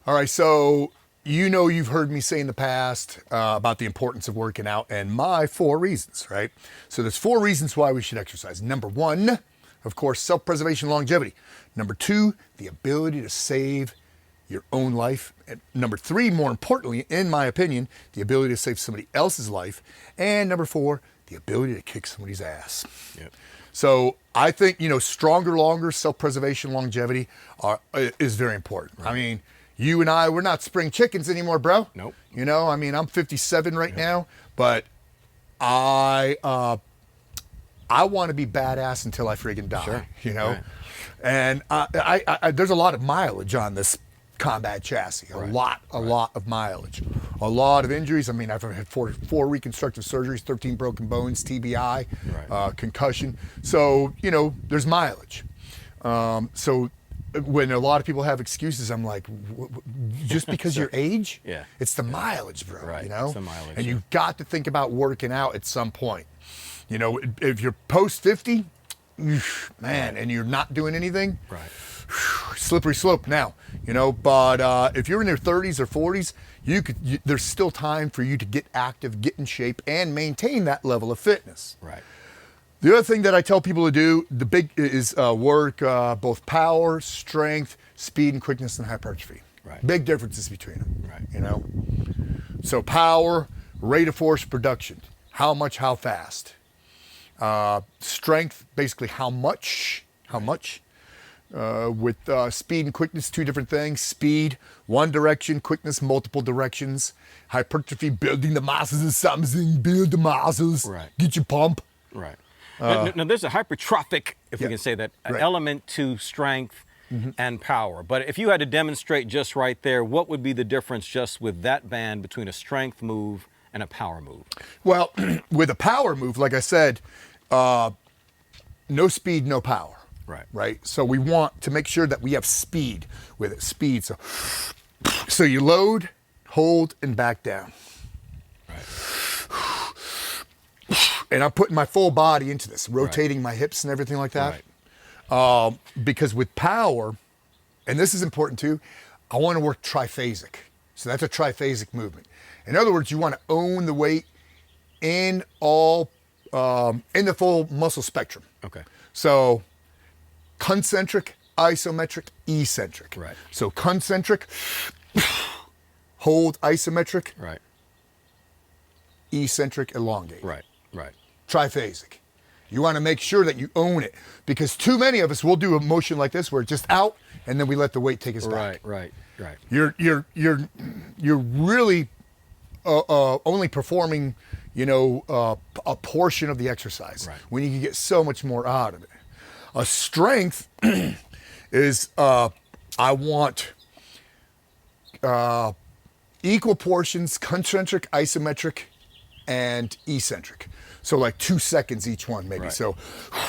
All right, so you've heard me say in the past about the importance of working out and my 4 reasons, right? So there's 4 reasons why we should exercise. Number 1, of course, self-preservation, longevity. Number 2, the ability to save your own life. And number 3, more importantly, in my opinion, the ability to save somebody else's life. And number 4, the ability to kick somebody's ass. Yep. So I think, stronger, longer, self-preservation, longevity is very important. Right. I mean, you and I, we're not spring chickens anymore, bro. Nope. I'm 57 right now, but I want to be badass until I friggin' die, Sure. Right. And I there's a lot of mileage on this combat chassis, a lot of mileage, a lot of injuries. I mean, I've had 4 reconstructive surgeries, 13 broken bones, TBI, concussion. So, there's mileage. So when a lot of people have excuses, I'm like, just because your age? Yeah. It's the mileage, bro, Right. It's the mileage. And you've got to think about working out at some point. If you're post 50, man, and you're not doing anything, slippery slope now, but if you're in your 30s or 40s, there's still time for you to get active, get in shape, and maintain that level of fitness. Right. The other thing that I tell people to do, the big is work both power, strength, speed, and quickness, and hypertrophy. Right. Big differences between them. Right. So power, rate of force production, how much, how fast. Strength, basically how much. With speed and quickness, 2 different things. Speed, one direction, quickness, multiple directions. Hypertrophy, building the muscles is something, build the muscles, get your pump. Right. Now, there's a hypertrophic, if we can say that, element to strength and power. But if you had to demonstrate just right there, what would be the difference just with that band between a strength move and a power move? Well, with a power move, like I said, no speed, no power. Right. So we want to make sure that we have speed with it. Speed. So you load, hold, and back down. And I'm putting my full body into this, rotating my hips and everything like that. Because with power, and this is important too, I want to work triphasic. So that's a triphasic movement. In other words, you want to own the weight in the full muscle spectrum. Okay. So concentric, isometric, eccentric. Right. So concentric, hold, isometric. Right. Eccentric, elongate. Right. Triphasic. You want to make sure that you own it, because too many of us will do a motion like this where it's just out and then we let the weight take us back. Right. You're really only performing, a portion of the exercise when you can get so much more out of it. A strength is I want equal portions, concentric, isometric, and eccentric. So like 2 seconds each one, maybe. So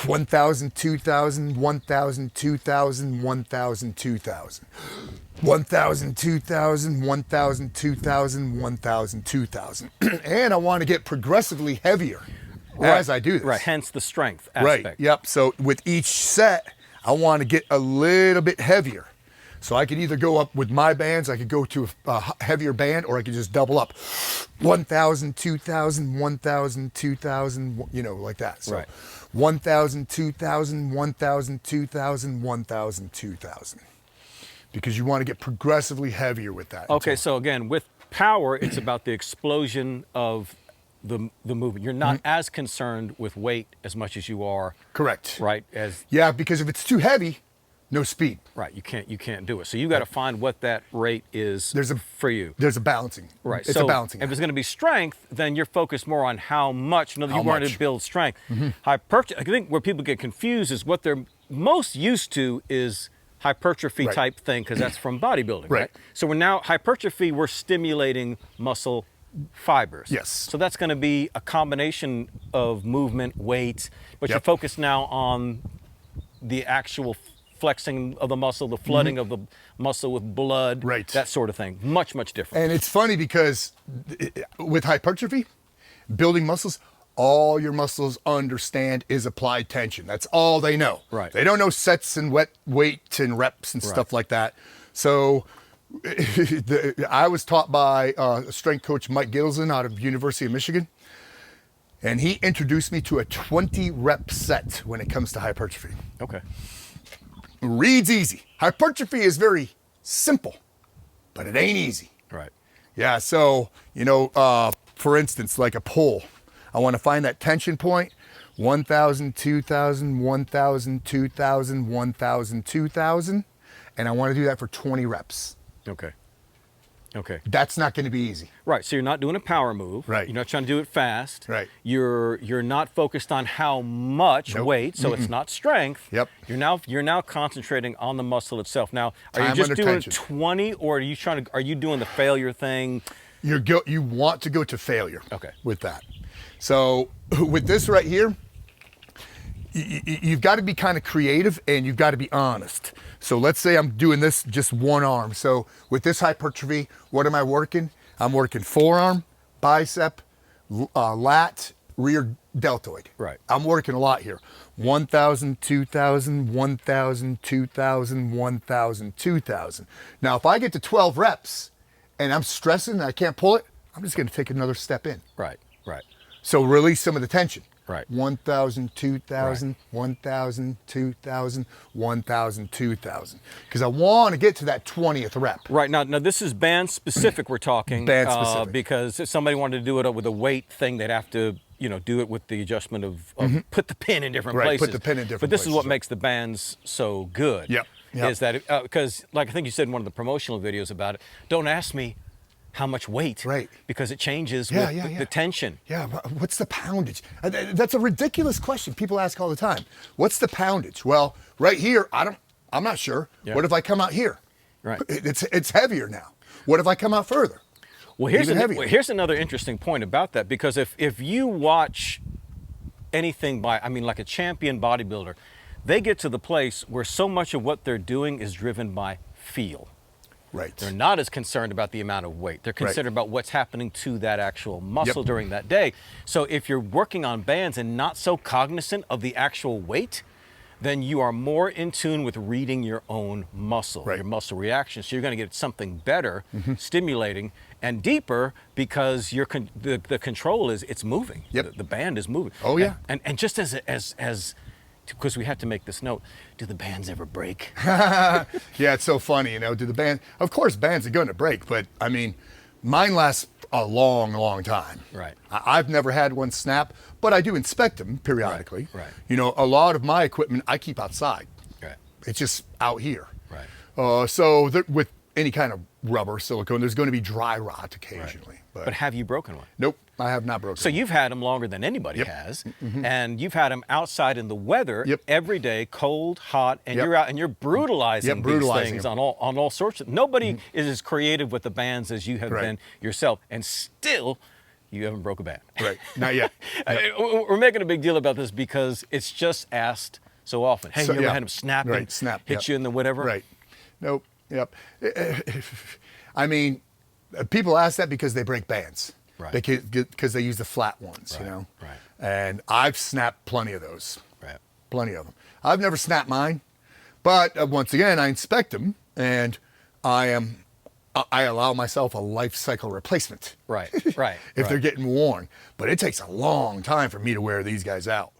1,000, 2,000, 1,000, 2,000, 1,000, 2,000. 1,000, 2,000, 1,000, 2,000, 1,000, 2,000. And I want to get progressively heavier as I do this. Right, hence the strength aspect. Right, yep. So with each set, I want to get a little bit heavier. So I could either go up with my bands, I could go to a heavier band, or I could just double up. 1,000, 2,000, 1,000, 2,000, like that. So 1,000, 2,000, 1,000, 2,000, 1,000, 2,000. Because you want to get progressively heavier with that. Okay, so again, with power, it's about the explosion of the movement. You're not as concerned with weight as much as you are. Correct. Right. Yeah, because if it's too heavy, no speed. Right, you can't do it. So you got to find what that rate is for you. There's a balancing. Right. It's a balancing. If it's going to be strength, then you're focused more on how much. You want to build strength. Hypertrophy. I think where people get confused is what they're most used to is hypertrophy type thing, because that's from bodybuilding. Right. So hypertrophy, we're stimulating muscle fibers. Yes. So that's going to be a combination of movement, weight, but you're focused now on the actual flexing of the muscle, the flooding of the muscle with blood, that sort of thing. Much, much different. And it's funny because with hypertrophy, building muscles, all your muscles understand is applied tension. That's all they know. Right. They don't know sets and weight and reps and stuff like that. So I was taught by strength coach Mike Gittleson out of University of Michigan, and he introduced me to a 20 rep set when it comes to hypertrophy. Okay. Reads easy. Hypertrophy is very simple, but it ain't easy. Right. Yeah, so, for instance, like a pull, I want to find that tension point, 1,000, 2,000, 1,000, 2,000, 1,000, 2,000, and I want to do that for 20 reps. Okay. Okay. That's not going to be easy. Right. So you're not doing a power move. Right. You're not trying to do it fast. Right. You're not focused on how much weight, so it's not strength. Yep. You're now concentrating on the muscle itself. Now, are you Time just under doing tension. 20, or are you doing the failure thing? You want to go to failure. Okay. With that. So with this right here, you've got to be kind of creative and you've got to be honest. So let's say I'm doing this just one arm. So with this hypertrophy, what am I working? I'm working forearm, bicep, lat, rear deltoid. Right. I'm working a lot here. 1,000, 2,000, 1,000, 2,000, 1,000, 2,000. Now, if I get to 12 reps and I'm stressing and I can't pull it, I'm just going to take another step in. Right. Right. So release some of the tension. Right. 1,000, 2,000, 1,000, 2,000, 1,000, 2,000. Because I want to get to that 20th rep. Right. Now this is band specific we're talking. Band specific. Because if somebody wanted to do it with a weight thing, they'd have to, do it with the adjustment of put the pin in different places. Put the pin in different But this places. is what makes the bands so good. Yep. Is that, because like I think you said in one of the promotional videos about it, don't ask me how much weight, right? Because it changes with the tension. Yeah, what's the poundage? That's a ridiculous question people ask all the time. What's the poundage? Well, right here, I'm not sure. Yeah. What if I come out here? Right. It's heavier now. What if I come out further? Well, here's another interesting point about that, because if you watch anything like a champion bodybuilder, they get to the place where so much of what they're doing is driven by feel. Right. They're not as concerned about the amount of weight. They're concerned about what's happening to that actual muscle during that day. So if you're working on bands and not so cognizant of the actual weight, then you are more in tune with reading your own muscle, your muscle reaction. So you're going to get something better, stimulating, and deeper, because the control is it's moving. Yep. The band is moving. Oh yeah. And just as because we have to make this note, do the bands ever break? Yeah, it's so funny, of course bands are going to break, but I mean, mine lasts a long, long time. Right. I've never had one snap, but I do inspect them periodically. Right. A lot of my equipment I keep outside. Right. It's just out here. Right. So with any kind of rubber, silicone, there's going to be dry rot occasionally. Right. But have you broken one? Nope, I have not broken So one. you've had them longer than anybody has, and you've had them outside in the weather every day, cold, hot, and you're out and you're brutalizing these things on all sorts of. Nobody is as creative with the bands as you have been yourself, and still you haven't broke a band. Right, not yet. We're making a big deal about this because it's just asked so often. Hey, you ever had them snap and hit you in the whatever? Right. Nope. Yep. I mean, people ask that because they break bands. Right. Because they use the flat ones, Right. And I've snapped plenty of those. Right. Plenty of them. I've never snapped mine, but once again, I inspect them and I allow myself a life cycle replacement. Right. If they're getting worn, but it takes a long time for me to wear these guys out.